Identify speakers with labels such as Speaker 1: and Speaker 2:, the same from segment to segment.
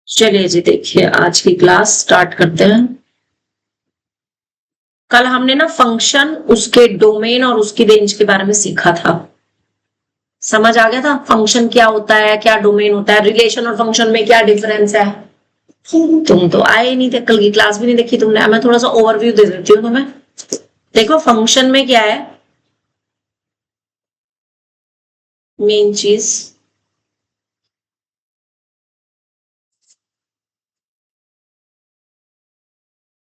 Speaker 1: चलिए जी, देखिए आज की क्लास स्टार्ट करते हैं। कल हमने ना फंक्शन, उसके डोमेन और उसकी रेंज के बारे में सीखा था। समझ आ गया था फंक्शन क्या होता है, क्या डोमेन होता है, रिलेशन और फंक्शन में क्या डिफरेंस है। तुम तो आए नहीं थे, कल की क्लास भी नहीं देखी तुमने। मैं थोड़ा सा ओवरव्यू दे देती हूँ तुम्हें। देखो फंक्शन में क्या है, मेन चीज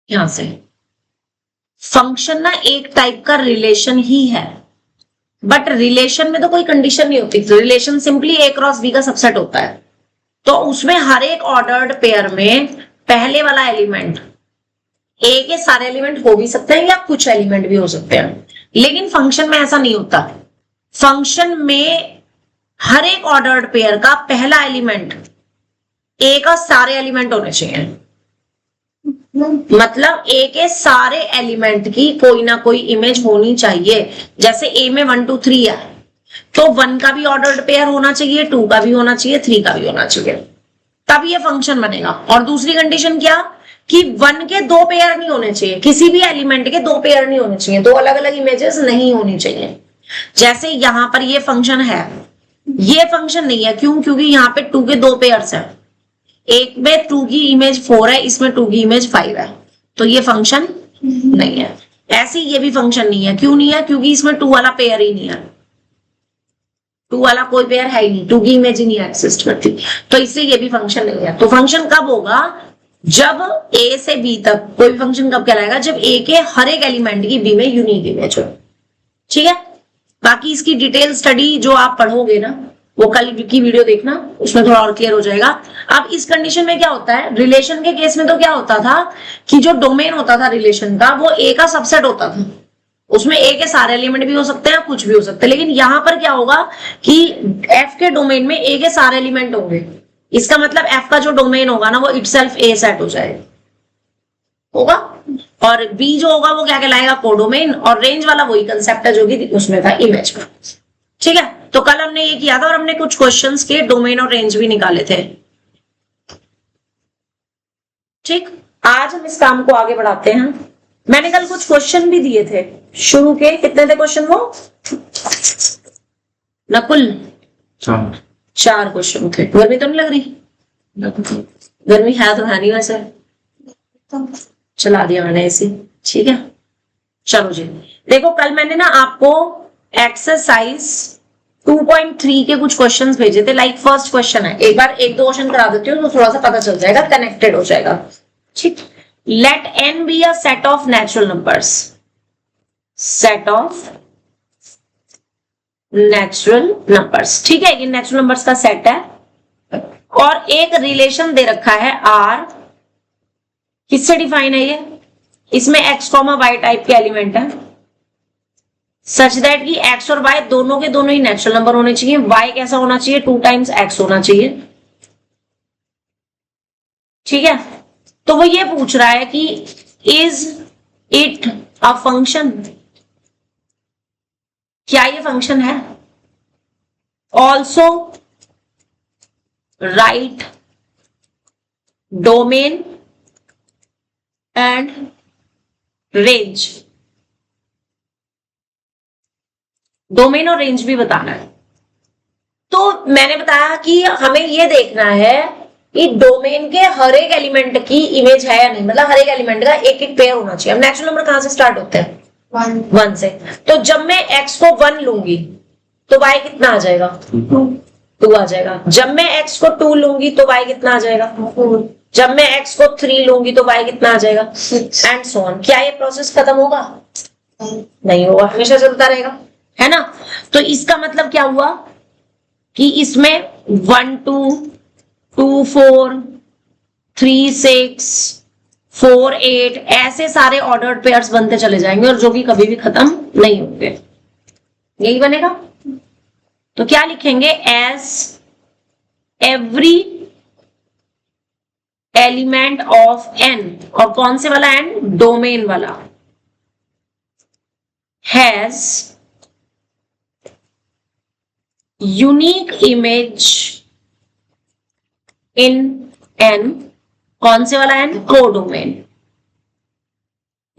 Speaker 1: यहां से, फंक्शन ना एक टाइप का रिलेशन ही है, बट रिलेशन में तो कोई कंडीशन नहीं होती। रिलेशन सिंपली ए क्रॉस बी का सबसेट होता है। तो उसमें हर एक ऑर्डर्ड पेयर में पहले वाला एलिमेंट ए के सारे एलिमेंट हो भी सकते हैं या कुछ एलिमेंट भी हो सकते हैं, लेकिन फंक्शन में ऐसा नहीं होता। फंक्शन में हर एक ऑर्डर्ड पेयर का पहला एलिमेंट ए का सारे एलिमेंट होने चाहिए। मतलब ए के सारे एलिमेंट की कोई ना कोई इमेज होनी चाहिए। जैसे ए में 1 2 3 है, तो 1 का भी ऑर्डर्ड पेयर होना चाहिए, 2 का भी होना चाहिए, 3 का भी होना चाहिए, तब ये फंक्शन बनेगा। और दूसरी कंडीशन क्या, कि 1 के 2 पेयर नहीं होने चाहिए, किसी भी एलिमेंट के 2 पेयर नहीं होने चाहिए, 2 अलग अलग इमेजेस नहीं होनी चाहिए। जैसे यहां पर ये फंक्शन है, ये फंक्शन नहीं है। क्यों? क्योंकि यहाँ पे 2 के 2 पेयर्स है, एक में 2 की इमेज 4 है, इसमें 2 की इमेज 5 है, तो ये फंक्शन नहीं है। ऐसे ये भी फंक्शन नहीं है। क्यों नहीं है? क्योंकि इसमें 2 वाला पेयर ही नहीं है, 2 वाला कोई पेयर है ही नहीं, 2 की इमेज ही नहीं एग्जिस्ट करती, तो इससे ये भी फंक्शन नहीं है। तो फंक्शन कब होगा? जब ए से बी तक कोई फंक्शन कब कहलाएगा? जब ए के हर एक एलिमेंट की बी में यूनिक इमेज हो। ठीक है, बाकी इसकी डिटेल स्टडी जो आप पढ़ोगे ना, वो कल की वीडियो देखना, उसमें थोड़ा और क्लियर हो जाएगा। अब इस कंडीशन में क्या होता है, रिलेशन के केस में तो क्या होता था कि जो डोमेन होता था रिलेशन का, वो ए का सबसेट होता था। उसमें ए के सारे एलिमेंट भी हो सकते हैं, कुछ भी हो सकते हैं। लेकिन यहां पर क्या होगा कि एफ के डोमेन में ए के सारे एलिमेंट होंगे। इसका मतलब एफ का जो डोमेन होगा ना, वो इटसेल्फ ए सेट हो जाएगा होगा। और बी जो होगा वो क्या कहलाएगा? कोडोमेन। और रेंज वाला वही कंसेप्ट है जो कि उसमें था इमेज का। ठीक है, तो कल हमने ये किया था और हमने कुछ क्वेश्चंस के डोमेन और रेंज भी निकाले थे। ठीक, आज हम इस काम को आगे बढ़ाते हैं। मैंने कल कुछ क्वेश्चन भी दिए थे शुरू के। कितने थे क्वेश्चन वो? नकुल 4 क्वेश्चन थे। गर्मी तो नहीं लग रही? गर्मी है तो है नहीं वैसे, चला दिया मैंने इसे। ठीक है, चलो जी। देखो कल मैंने ना आपको एक्सरसाइज 2.3 के कुछ क्वेश्चंस भेजे थे। लाइक फर्स्ट क्वेश्चन है, एक बार 1 2 क्वेश्चन करा देती हूँ तो थोड़ा सा पता चल जाएगा, कनेक्टेड हो जाएगा। ठीक, let n be a set of natural numbers, set of natural numbers. ठीक है, ये नेचुरल नंबर्स का सेट है और एक रिलेशन दे रखा है r। किससे डिफाइन है ये? इसमें x, y टाइप के एलिमेंट है, सच दैट कि x और y दोनों के दोनों ही नेचुरल नंबर होने चाहिए। y कैसा होना चाहिए? 2 टाइम्स x होना चाहिए। ठीक है, तो वो ये पूछ रहा है कि इज इट अ फंक्शन, क्या ये फंक्शन है? Also right domain and range. Domain और रेंज भी बताना है। तो मैंने बताया कि हमें ये देखना है कि डोमेन के हर एक एलिमेंट की इमेज है या नहीं, मतलब हर एक एलिमेंट का एक एक पेयर होना चाहिए। अब नेचुरल नंबर कहां से स्टार्ट होते हैं? 1 से। तो जब मैं x को 1 लूंगी तो y कितना आ जाएगा? 2 आ जाएगा। जब मैं x को 2 लूंगी तो y कितना आ जाएगा? 4। जब मैं x को 3 लूंगी तो y कितना आ जाएगा? 6 एंड सो ऑन। क्या ये प्रोसेस खत्म होगा? नहीं होगा, हमेशा चलता रहेगा, है ना। तो इसका मतलब क्या हुआ कि इसमें 1 2 2 4 3 6 4 8 ऐसे सारे ऑर्डर्ड पेयर्स बनते चले जाएंगे और जो कि कभी भी खत्म नहीं होंगे। यही बनेगा। तो क्या लिखेंगे? As every element of n, और कौन से वाला n? डोमेन वाला, has unique image in n, कौन से वाला एन? कोडोमेन,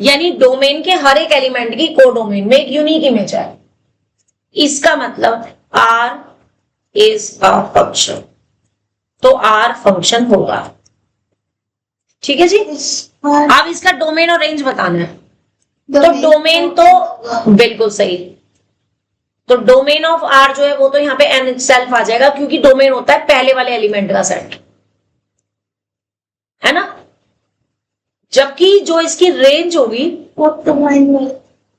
Speaker 1: यानी डोमेन के हर एक एलिमेंट की कोडोमेन में एक यूनिक इमेज है। इसका मतलब R इज अ फंक्शन, तो R फंक्शन होगा। ठीक है जी। अब इसका डोमेन और रेंज बताना है। तो डोमेन तो बिल्कुल सही, तो डोमेन ऑफ R जो है वो तो यहाँ पे n सेल्फ आ जाएगा, क्योंकि डोमेन होता है पहले वाले एलिमेंट का सेट, है ना। जबकि जो इसकी रेंज होगी,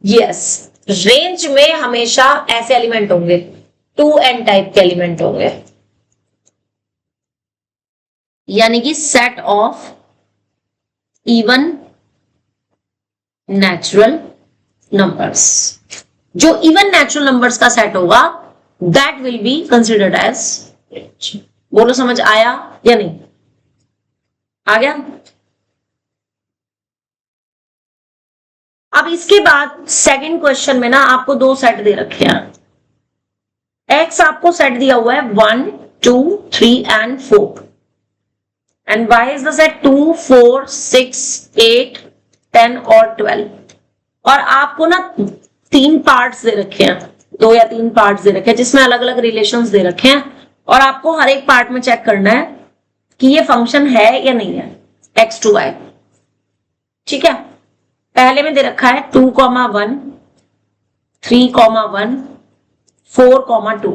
Speaker 1: यस, रेंज में हमेशा ऐसे एलिमेंट होंगे, 2n टाइप के एलिमेंट होंगे, यानी कि set of even natural numbers. जो इवन नेचुरल नंबर्स का सेट होगा that will be considered as range. बोलो समझ आया या नहीं? आ गया। अब इसके बाद सेकंड क्वेश्चन में ना आपको दो सेट दे रखे हैं। एक्स आपको सेट दिया हुआ है 1 2 3 and 4 and Y is the set 2 4 6 8 10 और 12। और आपको ना 3 पार्ट्स दे रखे हैं, 2 या 3 पार्ट्स दे रखे हैं जिसमें अलग अलग रिलेशंस दे रखे हैं, और आपको हर एक पार्ट में चेक करना है कि ये फंक्शन है या नहीं है x to y। ठीक है, पहले में दे रखा है 2, 1 3, 1 4, 2।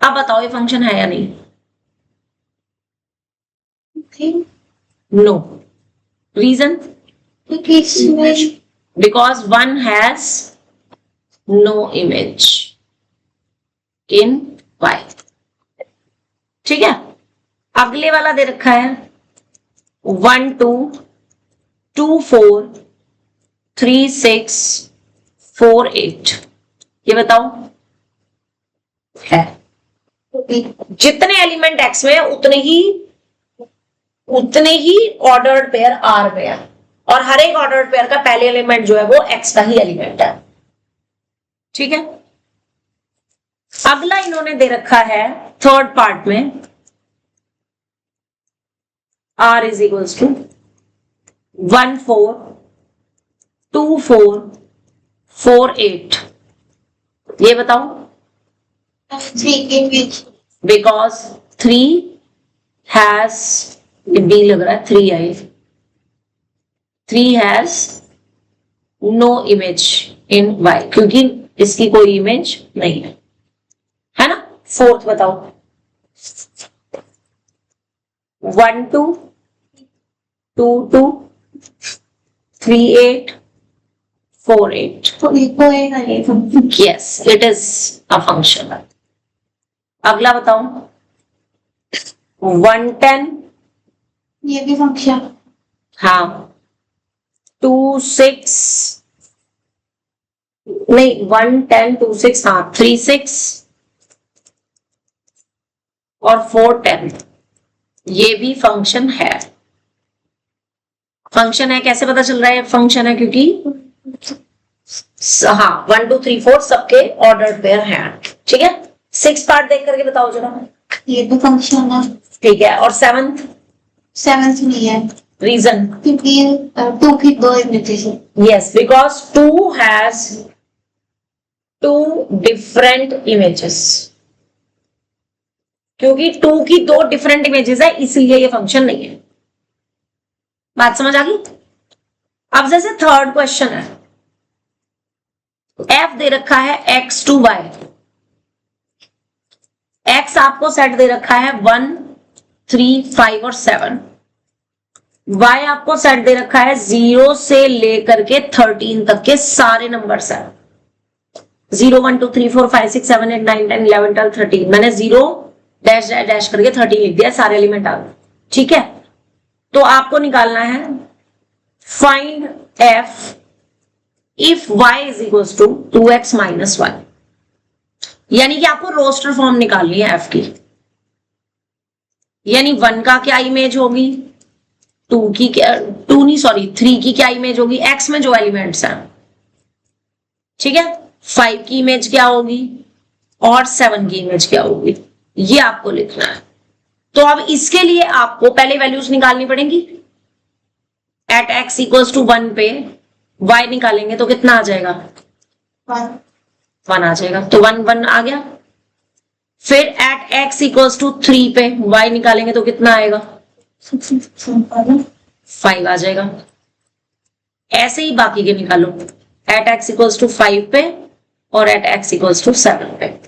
Speaker 1: अब बताओ ये फंक्शन है या नहीं? No. Reason? because 1 has no image in y। ठीक है, अगले वाला दे रखा है 1 2 2 4 3 6 4 8। ये बताओ है। जितने एलिमेंट x में है उतने ही ऑर्डर्ड पेयर R में है, और हर एक ऑर्डर्ड पेयर का पहले एलिमेंट जो है वो x का ही एलिमेंट है। ठीक है, अगला इन्होंने दे रखा है थर्ड पार्ट में R इज इक्वल्स टू 1 4 2 4 4 8। ये बताओ। बिकॉज 3 हैज, बी लग रहा है 3 I, 3 has no image in y, क्योंकि इसकी कोई इमेज नहीं है ना। फोर्थ बताओ 1 2 2 2 3 8 4 8। Yes, it is a function. अगला बताओ 1 10।
Speaker 2: ये भी फंक्शन।
Speaker 1: हाँ, 2 6 नहीं 1 10 2 6, हाँ 3 6 और 4 10। ये भी फंक्शन है। फंक्शन है, कैसे पता चल रहा है फंक्शन है? क्योंकि हाँ 1 2 3 4 सबके ऑर्डर्ड पेयर हैं। ठीक है, 6 पार्ट देख करके बताओ जरा।
Speaker 2: ये भी फंक्शन है।
Speaker 1: ठीक है, और 7th?
Speaker 2: 7th नहीं है।
Speaker 1: रीजन?
Speaker 2: क्योंकि 2 की 2 इमेजेस है।
Speaker 1: Yes, because 2 has 2 different images. क्योंकि 2 की 2 डिफरेंट इमेजेस है, इसलिए ये फंक्शन नहीं है। बात समझ आ गई? अब जैसे थर्ड क्वेश्चन है, f दे रखा है x to y। x आपको सेट दे रखा है 1 3 5 और 7। y आपको सेट दे रखा है 0 से लेकर के 13 तक के सारे नंबर्स हैं। 0 1 2 3 4 5 6 7 8 9 10 11 12 13। मैंने 0 डैश डैश डैश करके 13 लिख दिया, सारे एलिमेंट आ गए। ठीक है, तो आपको निकालना है find f if y is equals to 2x minus 1। यानी कि आपको रोस्टर फॉर्म निकालनी है f की। यानी 1 का क्या इमेज होगी, 2 की क्या, 2 नहीं सॉरी 3 की क्या इमेज होगी x में जो एलिमेंट्स हैं। ठीक है, 5 की इमेज क्या होगी और 7 की इमेज क्या होगी, ये आपको लिखना है। तो अब इसके लिए आपको पहले वैल्यूज निकालनी पड़ेंगी। एट x इक्वल्स टू 1 पे y निकालेंगे तो कितना आ जाएगा, 1 आ जाएगा, तो 1 आ गया। फिर एट x इक्वल्स टू 3 पे y निकालेंगे तो कितना आएगा, 5 आ जाएगा। ऐसे ही बाकी के निकालो, एट x इक्वल्स टू 5 पे और एट x इक्वल्स टू 7 पे।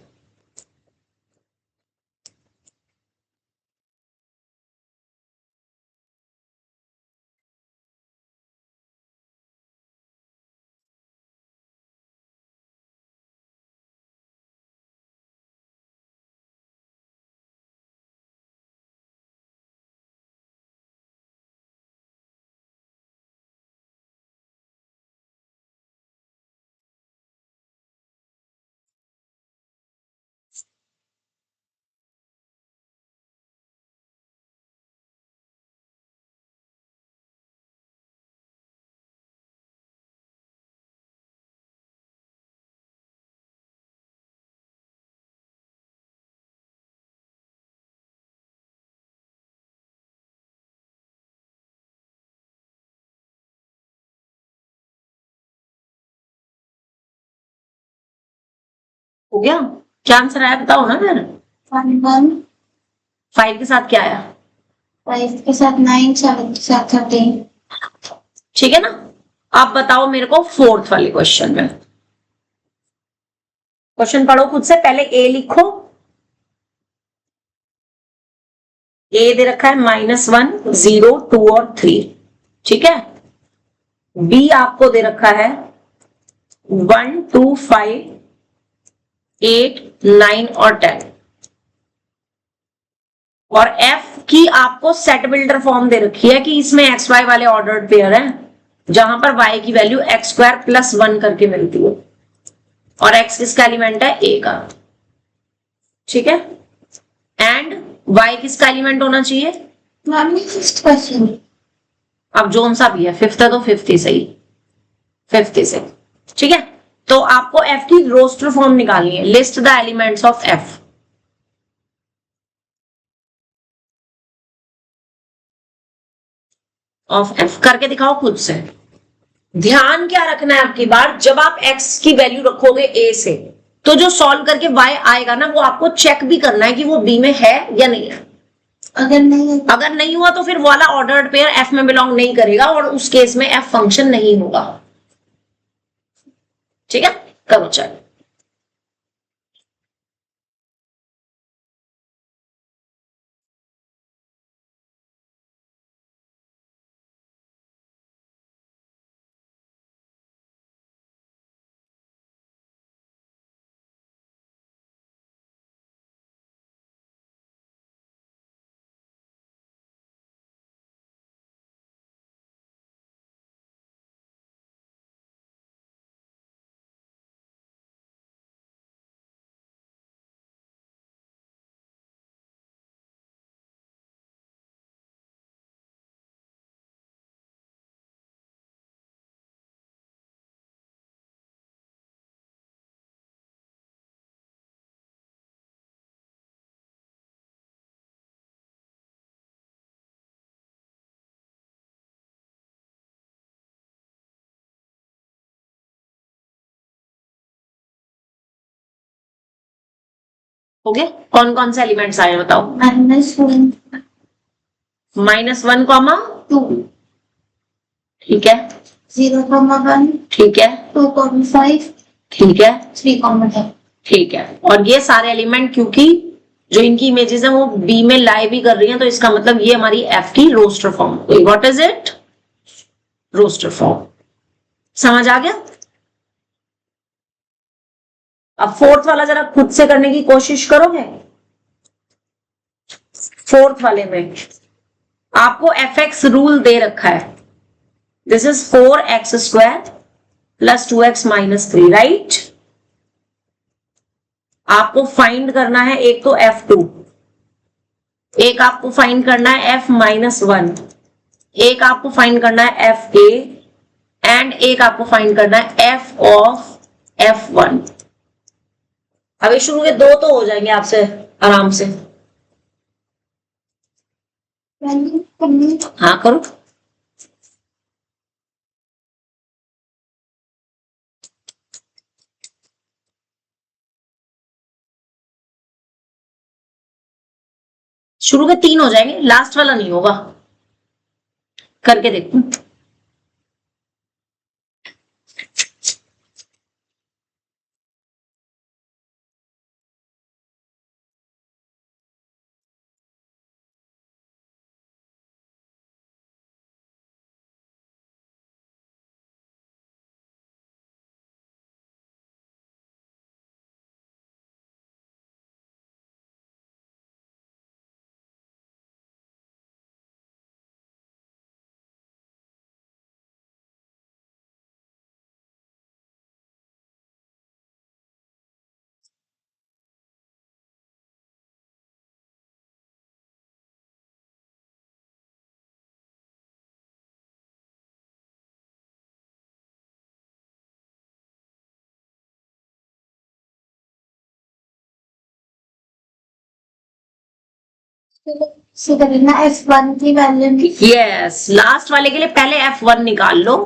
Speaker 1: हो गया, क्या आंसर आया बताओ ना फिर। 5 के साथ क्या आया,
Speaker 2: 5 के साथ 9, 7 के साथ 13।
Speaker 1: ठीक है ना। आप बताओ मेरे को फोर्थ वाले क्वेश्चन में, क्वेश्चन पढ़ो खुद से, पहले ए लिखो। ए दे रखा है -1, 0, 2 और 3, ठीक है। बी आपको दे रखा है 1, 2, 5, 8, 9 और 10। और एफ की आपको सेट बिल्डर फॉर्म दे रखी है कि इसमें एक्स वाई वाले ऑर्डर्ड पेयर है, जहां पर y की वैल्यू x² + 1 करके मिलती है, और x किसका एलिमेंट है, a का, ठीक है। एंड y किसका एलिमेंट होना चाहिए,
Speaker 2: फिफ्थ क्वेश्चन।
Speaker 1: अब जोन सा भी है, फिफ्थ है तो फिफ्थ ही सही, फिफ्थ ही सही, ठीक है। तो आपको f की रोस्टर फॉर्म निकालनी है, list the elements of f। Of f करके दिखाओ खुद से। ध्यान क्या रखना है आपकी बार, जब आप x की वैल्यू रखोगे a से, तो जो सॉल्व करके y आएगा ना, वो आपको चेक भी करना है कि वो b में है या नहीं है। अगर नहीं हुआ तो फिर वो वाला ऑर्डर्ड पेयर f में बिलोंग नहीं करेगा, और उस केस में f फंक्शन नहीं होगा, ठीक है। करो चेक। हो गया, कौन कौन से एलिमेंट्स आए बताओ।
Speaker 2: -1,
Speaker 1: -1,
Speaker 2: 2,
Speaker 1: ठीक है,
Speaker 2: 0, 1,
Speaker 1: ठीक है,
Speaker 2: 2, 5,
Speaker 1: ठीक है,
Speaker 2: 3, 10।
Speaker 1: ठीक है। और ये सारे एलिमेंट क्योंकि जो इनकी इमेजेस हैं वो बी में लाई भी कर रही हैं, तो इसका मतलब ये हमारी एफ की roster form, what is it, roster form. समझ आ गया। अब फोर्थ वाला जरा खुद से करने की कोशिश करोगे। फोर्थ वाले में आपको fx रूल दे रखा है, this is 4x² + 2x - 3, right. आपको फाइंड करना है एक तो f2, एक आपको फाइंड करना है f-1, एक आपको फाइंड करना है fa, एंड एक आपको फाइंड करना है f ऑफ f1। अभी शुरू के दो तो हो जाएंगे आपसे आराम से।
Speaker 2: वैल्यू करनी
Speaker 1: हाँ करो। शुरू के 3 हो जाएंगे, लास्ट वाला नहीं होगा। करके देखो।
Speaker 2: से करना F1 की वैल्यू
Speaker 1: यस, लास्ट वाले के लिए पहले F1 निकाल लो,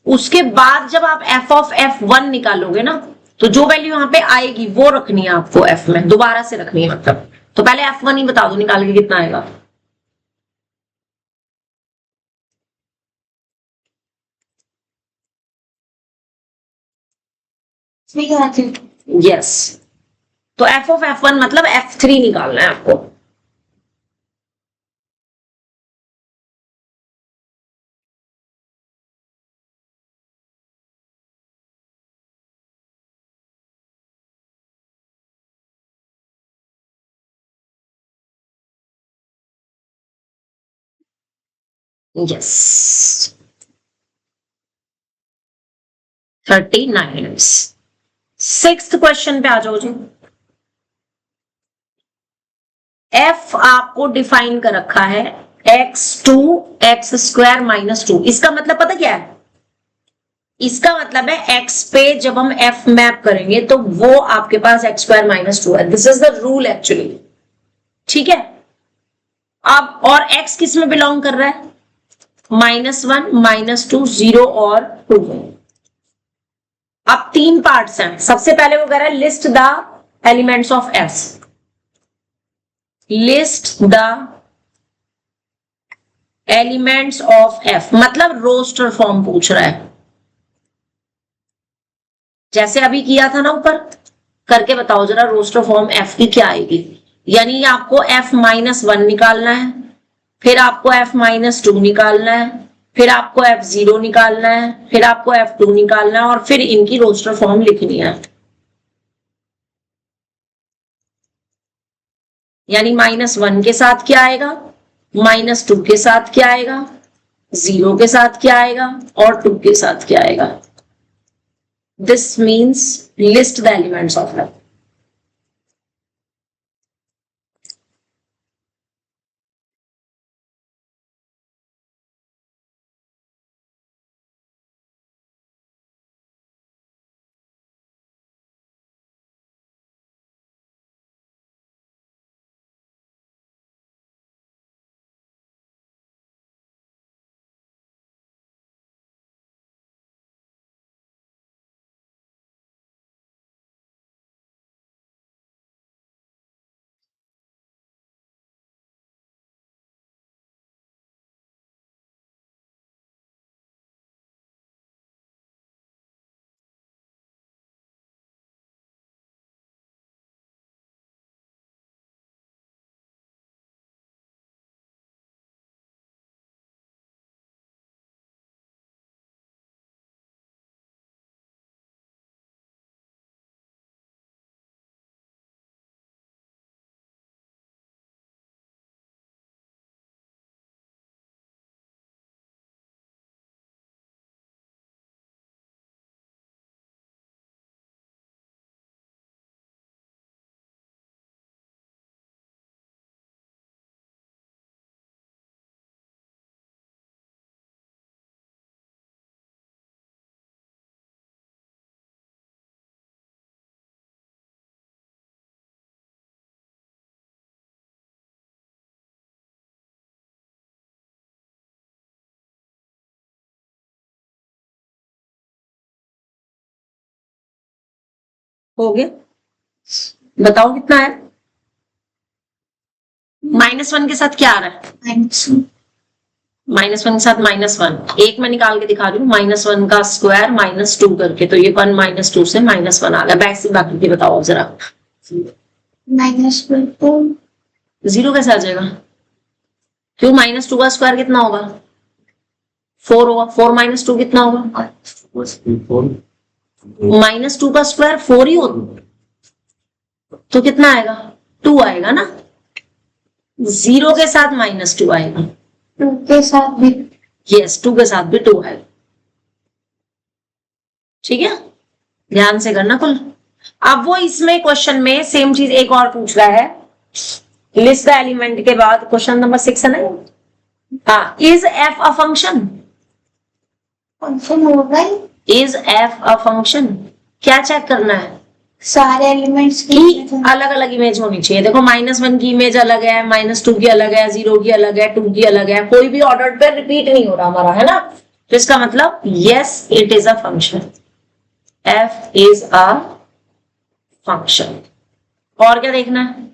Speaker 1: उसके बाद जब आप f ऑफ F1 निकालोगे ना, तो जो वैल्यू यहाँ पे आएगी वो रखनी है आपको f में, दोबारा से रखनी है मतलब। तो पहले F1 ही बता दो निकाल के कितना आएगा। यस, तो f ऑफ F1 मतलब F3 निकालना है आपको। यस, 39। सिक्स्थ क्वेश्चन पे आ जाओ जी। f आपको डिफाइन कर रखा है x2 एक्स स्क्वायर माइनस 2। इसका मतलब पता क्या है? इसका मतलब है x पे जब हम f मैप करेंगे तो वो आपके पास एक्स स्क्वायर माइनस 2 है। This is the rule actually. ठीक है, अब और x किस में बिलोंग कर रहा है? -1, -2, 0 और 2 में। अब 3 पार्ट्स हैं। सबसे पहले वो कह रहा है list the elements of f। List the elements of f मतलब रोस्टर फॉर्म पूछ रहा है, जैसे अभी किया था ना ऊपर। करके बताओ जरा रोस्टर फॉर्म f की क्या आएगी। यानी आपको f-1 निकालना है, फिर आपको f-2 निकालना है, फिर आपको f0 निकालना है, फिर आपको f2 निकालना है और फिर इनकी रोस्टर फॉर्म लिखनी है। यानी -1 के साथ क्या आएगा, -2 के साथ क्या आएगा, 0 के साथ क्या आएगा और 2 के साथ क्या आएगा। This means list the elements of f। हो गया, बताओ कितना है। -1 के साथ क्या आ रहा है? -1 के साथ -1, एक मैं निकाल के दिखा रही हूँ, -1 का स्क्वायर -2 करके, तो ये 1 -2 से -1 आ गया। बाकी की बताओ जरा।
Speaker 2: -2
Speaker 1: जीरो कैसे आ जाएगा? क्यों? -2 का स्क्वायर कितना होगा? 4 होगा। 4 -2 कितना होगा? -2 का स्क्वायर 4 ही होगा, तो कितना आएगा? 2 आएगा ना। 0 के साथ -2 आएगा।
Speaker 2: 2 के साथ भी
Speaker 1: यस, 2 के साथ भी 2 आएगा। ठीक है, ध्यान से करना कुल। अब वो इसमें क्वेश्चन में सेम चीज एक और पूछ रहा है, लिस्ट द एलिमेंट के बाद क्वेश्चन नंबर 6 है ना। हाँ, is F a function?
Speaker 2: Function होगा ही।
Speaker 1: Is F a function? क्या चेक करना है?
Speaker 2: सारे एलिमेंट्स
Speaker 1: की अलग अलग इमेज होनी चाहिए। देखो -1 की इमेज अलग है, -2 की अलग है, 0 की अलग है, 2 की अलग है, कोई भी ऑर्डर पे रिपीट नहीं हो रहा हमारा, है ना। तो इसका मतलब yes it is a function, F is a function. और क्या देखना है?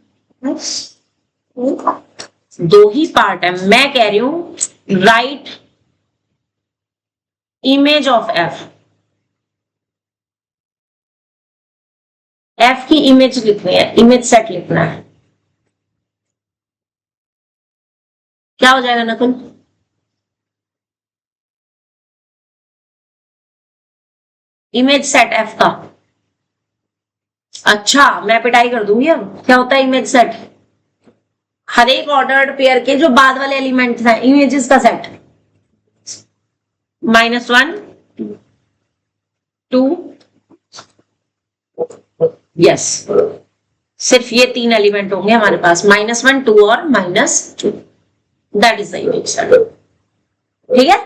Speaker 1: दो ही पार्ट है, मैं कह रही हूं right image of F. F की इमेज लिखनी है, इमेज सेट लिखना है। क्या हो जाएगा नकुल? इमेज सेट एफ का। अच्छा, मैं पिटाई कर दूंगी। अब क्या होता है इमेज सेट? हर एक ऑर्डर्ड पेयर के जो बाद वाले एलिमेंट्स हैं, इमेजेस का सेट। -1 2 यस, सिर्फ ये 3 एलिमेंट होंगे हमारे पास, -1 2 और -2। That is the image set. ठीक है।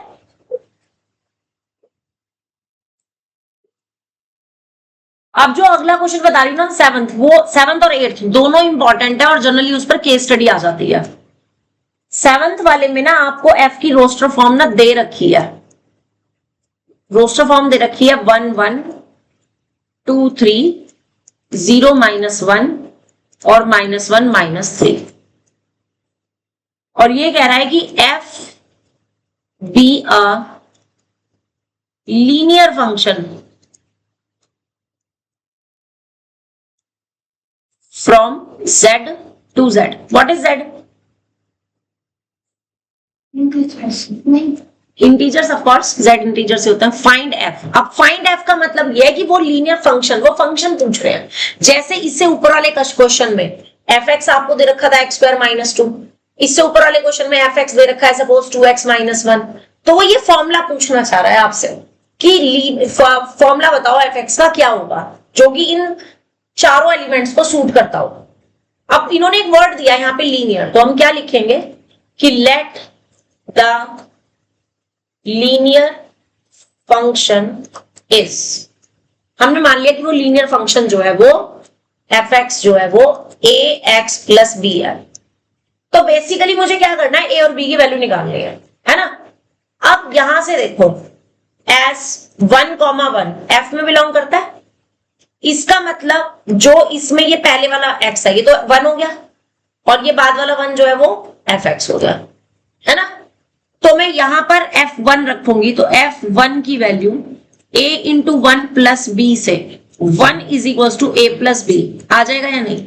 Speaker 1: अब जो अगला क्वेश्चन बता रही हूँ ना, 7th, वो 7th और 8th दोनों इंपॉर्टेंट है और जनरली उस पर केस स्टडी आ जाती है। 7th वाले में ना आपको एफ की रोस्टर फॉर्म ना दे रखी है, रोस्टर फॉर्म दे रखी है 1 1 2 3 0 -1 और -1 -3। और ये कह रहा है कि F be a linear function from z to z। What is z?
Speaker 2: नहीं,
Speaker 1: integers, of course z integer से होता है। Find f। अब फाइंड f का मतलब यह है कि वो लीनियर फंक्शन, वो फंक्शन पूछ रहे हैं। जैसे इससे ऊपर वाले क्वेश्चन में fx आपको दे रखा था x² -2, इससे ऊपर वाले क्वेश्चन में fx दे रखा है सपोज 2x -1। तो वो ये फॉर्मूला पूछना चाह रहा है आपसे कि फॉर्मूला बताओ fx का क्या होगा जो कि इन चारों एलिमेंट्स को सूट करता हो। अब इन्होंने एक वर्ड दिया यहाँ पे लीनियर, तो हम क्या लिखेंगे कि let the linear function is, हमने मान लिया कि वो लीनियर फंक्शन जो है वो fx जो है वो ax + b है। तो बेसिकली मुझे क्या करना है, a और b की वैल्यू निकालनी है ना। अब यहां से देखो s 1, 1 f में बिलोंग करता है, इसका मतलब जो इसमें ये पहले वाला x है ये तो 1 हो गया और ये बाद वाला 1 जो है वो fx हो गया, है ना। तो मैं यहां पर f1 रखूंगी, तो f1 की वैल्यू a इंटू 1 + b से 1 = a + b आ जाएगा या नहीं?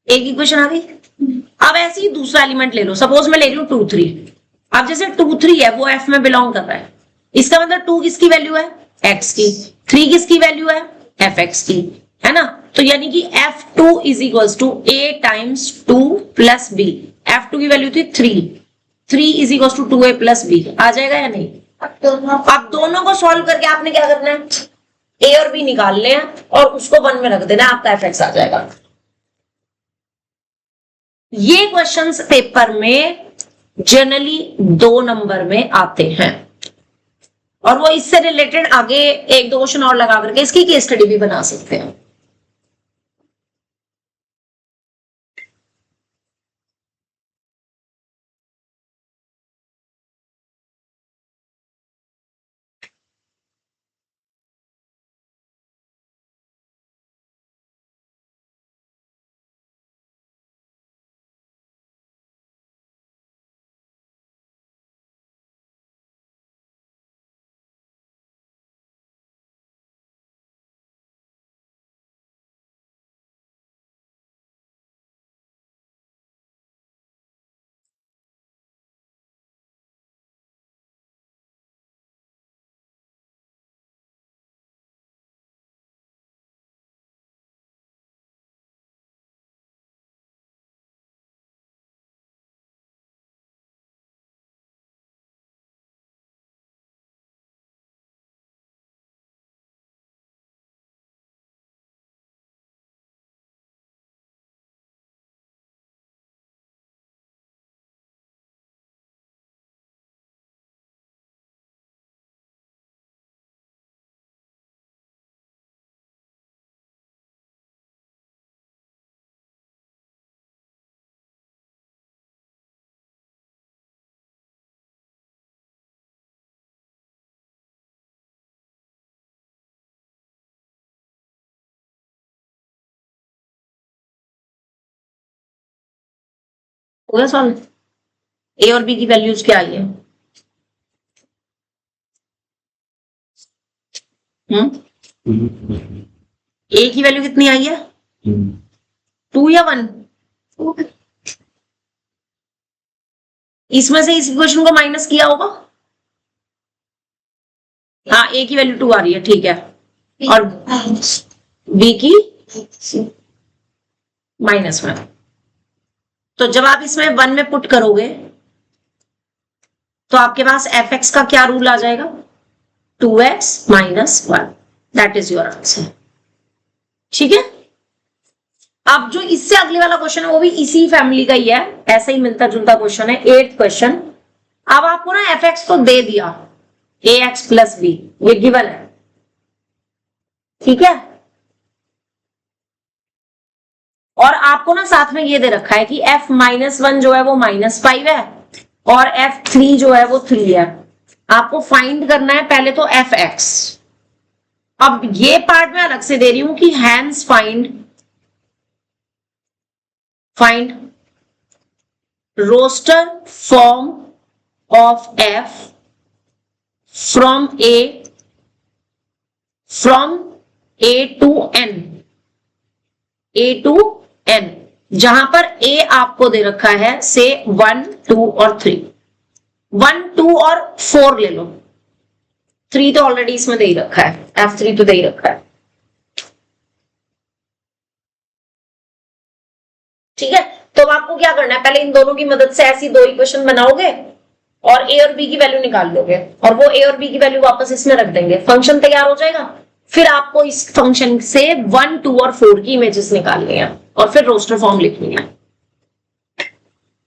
Speaker 1: एक इक्वेशन आ गई। अब ऐसे ही दूसरा एलिमेंट ले लो, सपोज मैं ले रही हूँ 2 3। अब जैसे 2 3 है वो f में बिलोंग कर रहा है, इसका मतलब 2 किसकी वैल्यू है? x की। 3 किसकी वैल्यू है? fx की, है ना। तो यानी कि f2 = a × 2 + b। f2 की वैल्यू थी 3, 3 = 2a + b आ जाएगा या नहीं? अब दोनों को सॉल्व करके आपने क्या करना है, a और b निकालने हैं और उसको 1 में रख देना, आपका fx आ जाएगा। ये क्वेश्चंस पेपर में जनरली 2 नंबर में आते हैं और वो इससे रिलेटेड आगे 1-2 क्वेश्चन और लगा करके इसकी केस स्टडी भी बना सकते हैं। हो गया सॉल्व। ए और बी की वैल्यूज क्या आई है? ए की वैल्यू कितनी आई है? 2 या 1? इसमें से इस इक्वेशन को माइनस किया होगा। हाँ, ए की वैल्यू 2 आ रही है, ठीक है। और बी की -1। तो जब आप इसमें 1 में पुट करोगे तो आपके पास एफ एक्स का क्या रूल आ जाएगा? 2x - 1। That is your answer. ठीक है। अब जो इससे अगले वाला क्वेश्चन है वो भी इसी फैमिली का ही है, ऐसा ही मिलता जुलता क्वेश्चन है। 8th question. अब आपको ना एफ एक्स को दे दिया ax + b, ये गिवन है, ठीक है। और आपको ना साथ में ये दे रखा है कि f -1 जो है वो -5 है और f3 जो है वो 3 है। आपको फाइंड करना है पहले तो एफ एक्स। अब ये पार्ट मैं अलग से दे रही हूं कि hence find roster form of f from a to n, जहां पर a आपको दे रखा है से 1, 2 और 3। 1, 2 और 4 ले लो, 3 तो ऑलरेडी इसमें दे ही रखा है, f3 तो दे ही रखा है, ठीक है। तो अब आपको क्या करना है, पहले इन दोनों की मदद से ऐसी 2 इक्वेशन बनाओगे और ए और बी की वैल्यू निकाल लोगे और वो ए और बी की वैल्यू वापस इसमें रख देंगे, फंक्शन तैयार हो जाएगा। फिर आपको इस फंक्शन से 1, 2 और 4 की इमेजेस निकालनी है और फिर रोस्टर फॉर्म लिखनी है।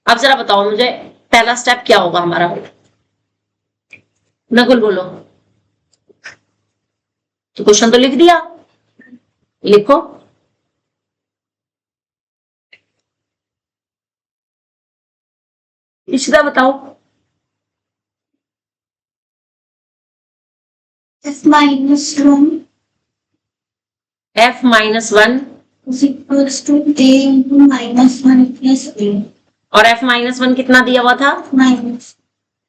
Speaker 1: अब जरा बताओ मुझे पहला स्टेप क्या होगा हमारा? नकुल बोलो। तो क्वेश्चन तो लिख दिया, लिखो। इशिता बताओ।
Speaker 2: f - 1
Speaker 1: f - 1
Speaker 2: is equals to a into -1 plus a
Speaker 1: और f - 1 कितना दिया हुआ था?
Speaker 2: minus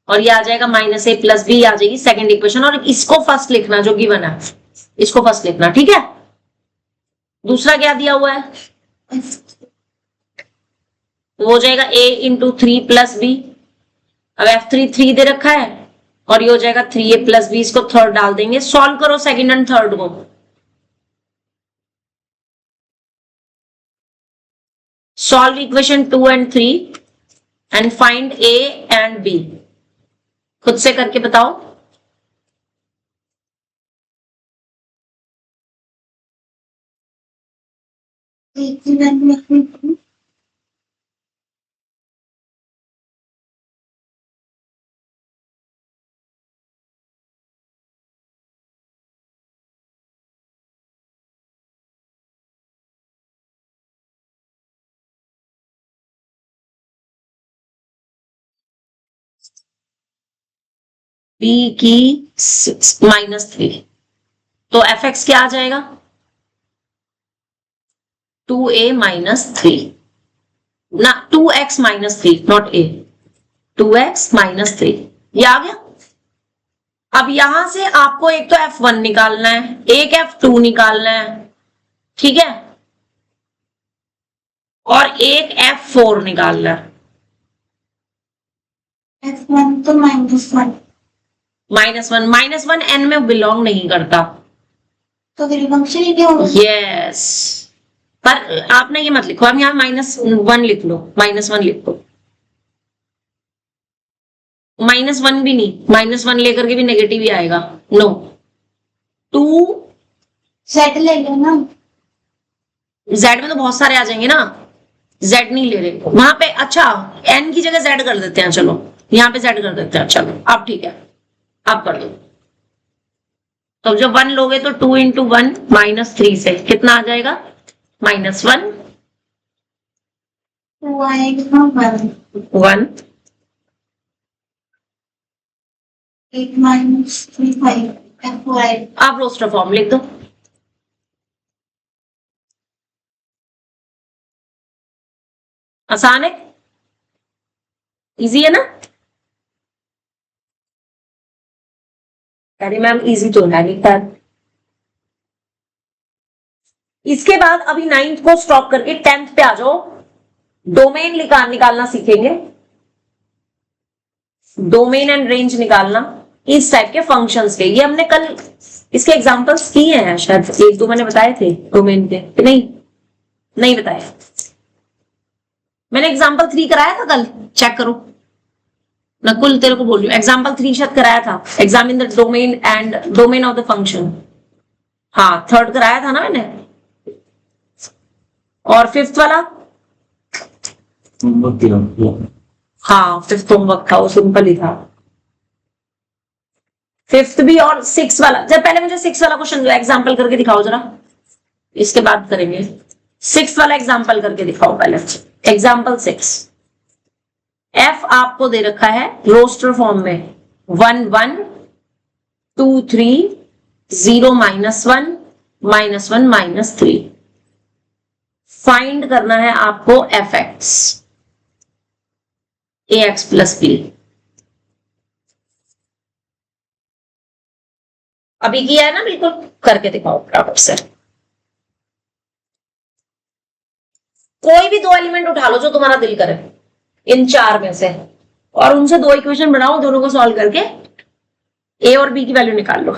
Speaker 1: और ये आ जाएगा -a + b आ जाएगी सेकंड इक्वेशन। और इसको फर्स्ट लिखना जो गिवन है, इसको फर्स्ट लिखना, ठीक है। दूसरा क्या दिया हुआ है? वो हो जाएगा a × 3 + b। अब f3 3 दे रखा है और ये हो जाएगा 3a + b, इसको थर्ड डाल देंगे। सॉल्व करो सेकंड एंड थर्ड को। Solve equation 2 and 3 and find a and b। खुद से करके बताओ।
Speaker 2: a की वैल्यू
Speaker 1: b की -3, तो एफ एक्स क्या आ जाएगा? 2a - 3 ना, 2x - 3 नॉट a, 2x - 3 ये आ गया। अब यहां से आपको एक तो f1 निकालना है, एक f2 निकालना है, ठीक है, और एक f4 निकालना है।
Speaker 2: f1 तो -1
Speaker 1: -1 n में बिलोंग नहीं करता,
Speaker 2: तो फिर फंक्शन ही क्या होगा?
Speaker 1: यस। पर आपने ये मत लिखो, हम यहाँ -1 लिख लो, -1 लिख लो। -1 भी नहीं, -1 लेकर के भी नेगेटिव ही आएगा, नो। 2
Speaker 2: z ले लो ना,
Speaker 1: z में तो बहुत सारे आ जाएंगे ना, z नहीं ले रहे वहां पे। अच्छा, n की जगह z कर देते हैं, चलो यहाँ पे z कर देते हैं, चलो अब ठीक है, अब कर दो। तो जब 1 लोगे तो 2 × 1 -3 से कितना आ जाएगा? -1
Speaker 2: 2 आएगा 1
Speaker 1: 1
Speaker 2: 8 - 3 5 f4 आएगा।
Speaker 1: आप रोस्टर फॉर्म लिख दो। आसान है। इजी है ना? अरे मैम इजी तो है नहीं था। इसके बाद अभी 9th को स्टॉप करके 10th पे आ जाओ। डोमेन निकालना सीखेंगे, डोमेन एंड रेंज निकालना इस टाइप के फंक्शंस के। ये हमने कल इसके एग्जांपल्स किए हैं, शायद एक दो मैंने बताए थे डोमेन के, नहीं बताए। मैंने एग्जांपल 3 कराया था कल, चेक करो। नकुल तेरे को बोल रही हूँ, एग्जांपल 3 शायद कराया था, examine the domain and domain of the function. हाँ 3rd कराया था ना मैंने। और 5th वाला, हाँ 5th होमवर्क था, वो सिंपल ही था। 5th भी और 6 वाला। जब पहले मुझे 6 वाला क्वेश्चन जो एग्जांपल करके दिखाओ जरा, इसके बाद करेंगे। 6 वाला एग्जांपल करके दिखाओ पहले। एग्जांपल 6, एफ आपको दे रखा है रोस्टर फॉर्म में 1 1 2 3 0 -1 -1 -3। फाइंड करना है आपको एफ एक्स, ए एक्स प्लस बी। अभी किया है ना, बिल्कुल करके दिखाओ बराबर से। कोई भी 2 एलिमेंट उठा लो जो तुम्हारा दिल करे इन 4 में से, और उनसे 2 इक्वेशन बनाओ, दोनों को सॉल्व करके ए और बी की वैल्यू निकाल लो।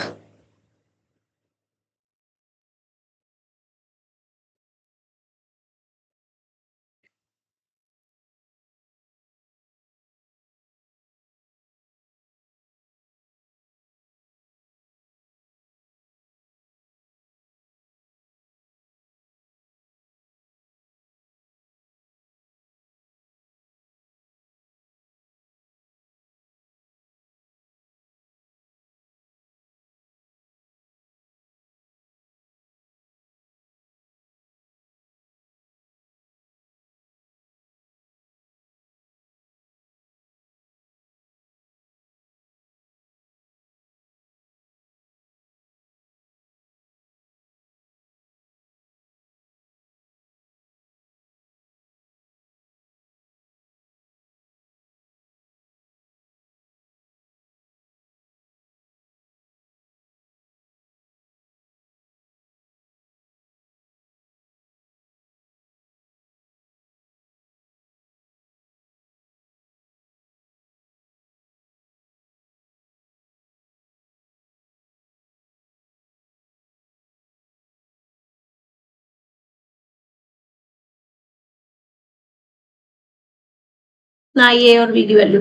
Speaker 1: ना ए और बी की वैल्यू,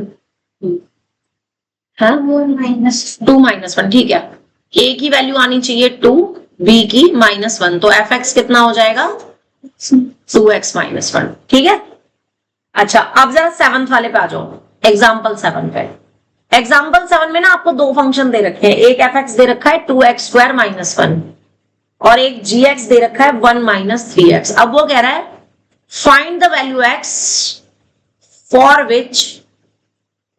Speaker 1: हाँ 2 -1, ठीक है। ए की वैल्यू आनी चाहिए 2, बी की -1, तो एफ एक्स कितना हो जाएगा 2x -1, ठीक है। अच्छा अब जरा 7th वाले पे आ जाओ, एग्जाम्पल 7 पे। एग्जाम्पल 7 में ना आपको 2 फंक्शन दे रखे हैं, एक एफ एक्स दे रखा है 2x² -1 और एक gx दे रखा है 1 - 3x। अब वो कह रहा है find the value x for which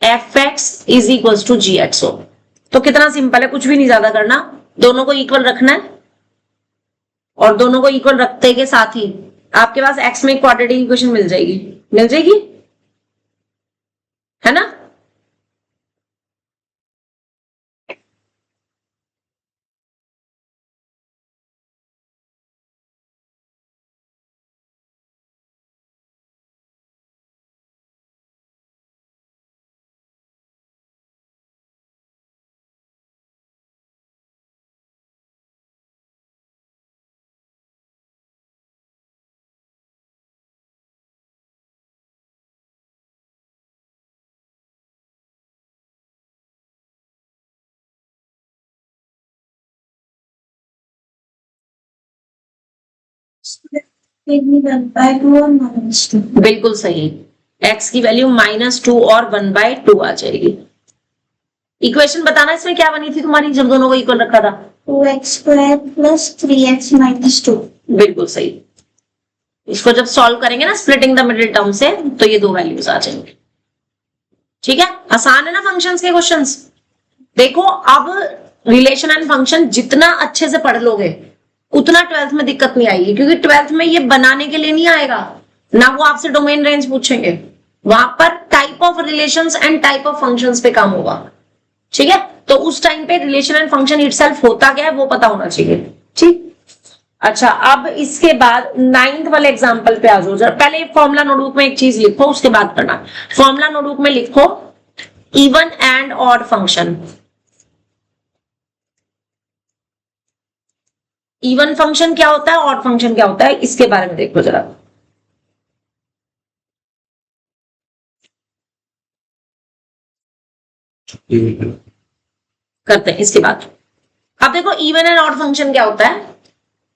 Speaker 1: F X is equal to G X हो। तो कितना सिंपल है, कुछ भी नहीं ज्यादा करना, दोनों को इक्वल रखना है और दोनों को इक्वल रखते के साथ ही आपके पास x में क्वाड्रेटिक इक्वेशन मिल जाएगी, है ना। बिल्कुल सही, x की वैल्यू -2 और 1/2 आ जाएगी। इक्वेशन बताना इसमें क्या बनी थी तुम्हारी जब दोनों को इक्वल रखा था,
Speaker 2: 2x² + 3x - 2।
Speaker 1: बिल्कुल सही। इसको जब सॉल्व करेंगे ना स्प्लिटिंग द मिडिल टर्म से, तो ये 2 वैल्यूज आ जाएंगे, ठीक है। आसान है ना फंक्शंस के क्वेश्चंस। देखो अब रिलेशन एंड फंक्शन जितना अच्छे से पढ़ लोगे उतना 12th में दिक्कत नहीं आएगी, क्योंकि 12th में ये बनाने के लिए नहीं आएगा ना, वो आपसे डोमेन रेंज पूछेंगे, वहां पर type of relations and type of functions पे काम होगा, ठीक है। तो उस टाइम पे रिलेशन एंड फंक्शन इटसेल्फ होता क्या है वो पता होना चाहिए, ठीक। अच्छा, अब इसके बाद 9th वाले एग्जांपल पे आ जाओ जरा। पहले फॉर्मूला नोटबुक में एक चीज लिखो, उसके बाद करना। फॉर्मूला नोटबुक में लिखो even and odd function. Even function क्या होता है, ऑड फंक्शन क्या होता है, इसके बारे में देखो जरा। करते हैं इसके बाद। अब देखो इवन एंड ऑड फंक्शन क्या होता है।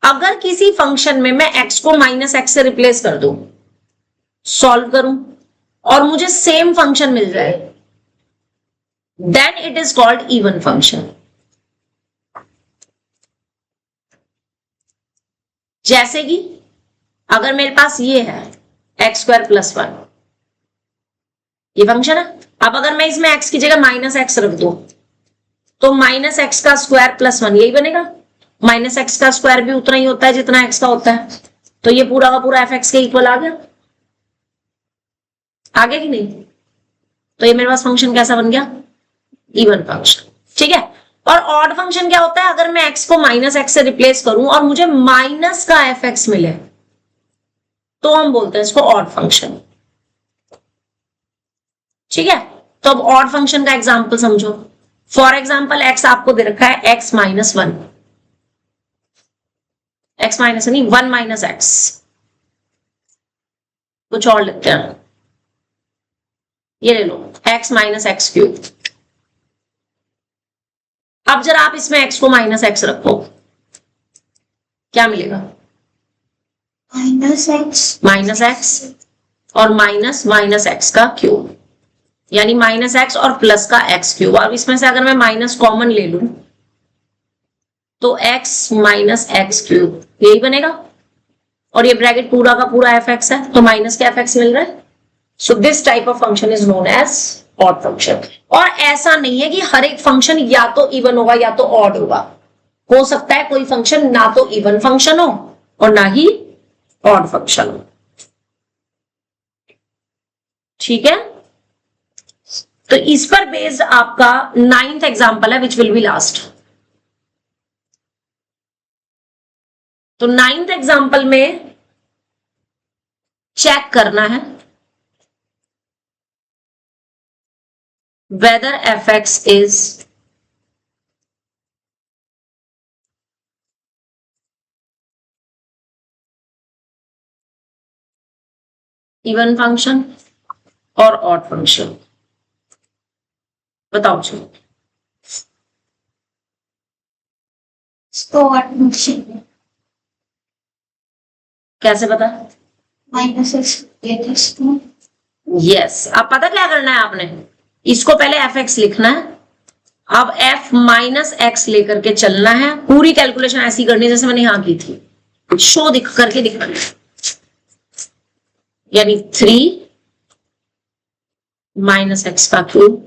Speaker 1: अगर किसी फंक्शन में मैं x को -x से रिप्लेस कर दूं, सॉल्व करूं और मुझे सेम फंक्शन मिल जाए, then it is called even function. जैसे कि अगर मेरे पास ये है x² + 1, ये फंक्शन है। अब अगर मैं इसमें x की जगह -x रख दूं तो -x² + 1 यही बनेगा। -x² भी उतना ही होता है जितना x का होता है, तो ये पूरा का पूरा f(x) के इक्वल आ गया, आगे कि नहीं। तो ये मेरे पास फंक्शन कैसा बन गया, इवन फंक्शन, ठीक है। और ऑड फंक्शन क्या होता है, अगर मैं x को -x से रिप्लेस करूं और मुझे माइनस का f(x) मिले तो हम बोलते हैं इसको ऑड फंक्शन, ठीक है। तो अब ऑड फंक्शन का एग्जांपल समझो। फॉर एग्जांपल x आपको दे रखा है x - 1, x माइनस नहीं 1 - x, कुछ और लिखते हैं, ये ले लो x - x³। अब जरा आप इसमें x को -x रखो, क्या मिलेगा,
Speaker 2: -x
Speaker 1: और -x का क्यूब, यानी -x और प्लस का x³। अब इसमें से अगर मैं माइनस कॉमन ले लूं तो x - x³ यही बनेगा, और ये ब्रैकेट पूरा का पूरा f(x) है, तो माइनस का f(x) मिल रहा है। So this type of function is known as odd function. और ऐसा नहीं है कि हर एक फंक्शन या तो इवन होगा या तो ऑड होगा, हो सकता है कोई फंक्शन ना तो इवन फंक्शन हो और ना ही ऑड फंक्शन हो, ठीक है। तो इस पर बेस्ड आपका 9th एग्जांपल है विच विल बी लास्ट। तो 9th एग्जांपल में चेक करना है whether f(x) is even function और odd function। बताओ जी,
Speaker 2: इसको ऑड फंक्शन
Speaker 1: कैसे पता।
Speaker 2: -x
Speaker 1: यस, अब पता क्या करना है आपने, इसको पहले f(x) लिखना है, अब f - x लेकर के चलना है। पूरी कैलकुलेशन ऐसी करनी जैसे मैंने यहां की थी, शो दिख करके दिखाना, यानी 3 - x का क्यूब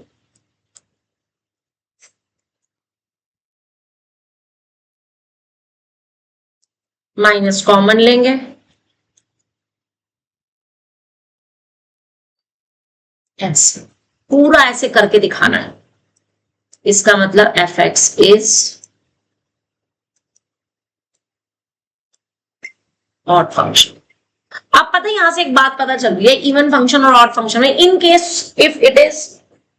Speaker 1: माइनस कॉमन लेंगे, ऐसे पूरा ऐसे करके दिखाना है। इसका मतलब f(x) इज ऑड फंक्शन। अब पता है यहां से एक बात पता चल रही है इवन फंक्शन और ऑड फंक्शन में, in case if it is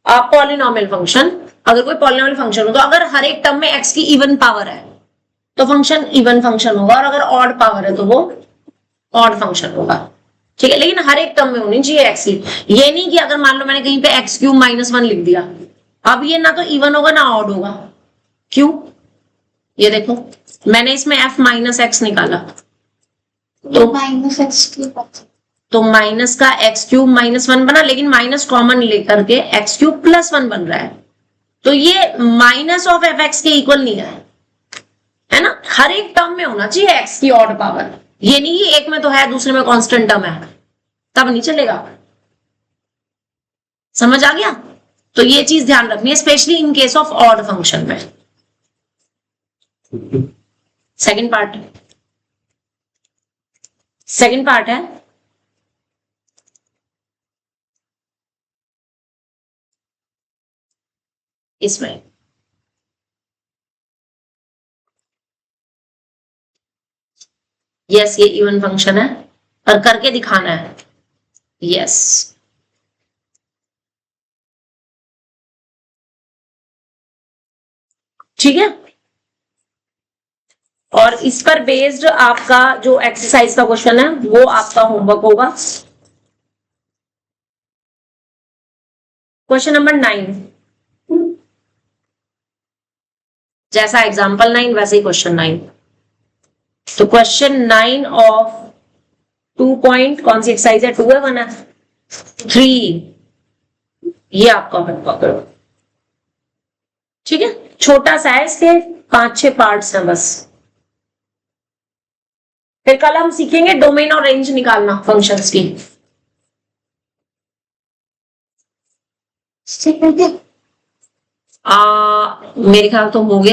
Speaker 1: polynomial function, अगर कोई पॉलिनोमियल फंक्शन हो तो अगर हर एक टर्म में x की इवन पावर है तो फंक्शन इवन फंक्शन होगा, और अगर ऑड पावर है तो वो ऑड फंक्शन होगा, ठीक है। लेकिन हर एक टर्म में होनी चाहिए x की, ये नहीं कि अगर मान लो मैंने कहीं पे x³ - 1 लिख दिया, अब ये ना तो इवन होगा ना ऑड होगा। क्यों, ये देखो मैंने इसमें f - x निकाला तो
Speaker 2: -x³
Speaker 1: तो माइनस का x³ - 1 बना, लेकिन माइनस कॉमन लेकर के x³ + 1 बन रहा है, तो ये माइनस ऑफ f(x) के इक्वल नहीं है ना। हर एक टर्म में होना चाहिए x की ऑड पावर, ये नहीं कि एक में तो है दूसरे में कांस्टेंट टर्म है, तब नहीं चलेगा। समझ आ गया। तो ये चीज ध्यान रखनी है specially in case of odd function में। सेकंड पार्ट है इसमें। यस, ये इवन फंक्शन है और करके दिखाना है। यस, ठीक है। और इस पर बेस्ड आपका जो एक्सरसाइज का क्वेश्चन है वो आपका होमवर्क होगा। क्वेश्चन नंबर 9, जैसा एग्जाम्पल 9 वैसे ही क्वेश्चन 9। तो क्वेश्चन 9 ऑफ 2 पॉइंट, कौन सी एक्सरसाइज है? 2 है, 1 है, 3, ये आपका होमवर्क है। ठीक है, छोटा सा है, इसके 5-6 पार्ट्स हैं बस। फिर कल हम सीखेंगे डोमेन और रेंज निकालना फंक्शंस की। मेरे ख्याल तो हो गया।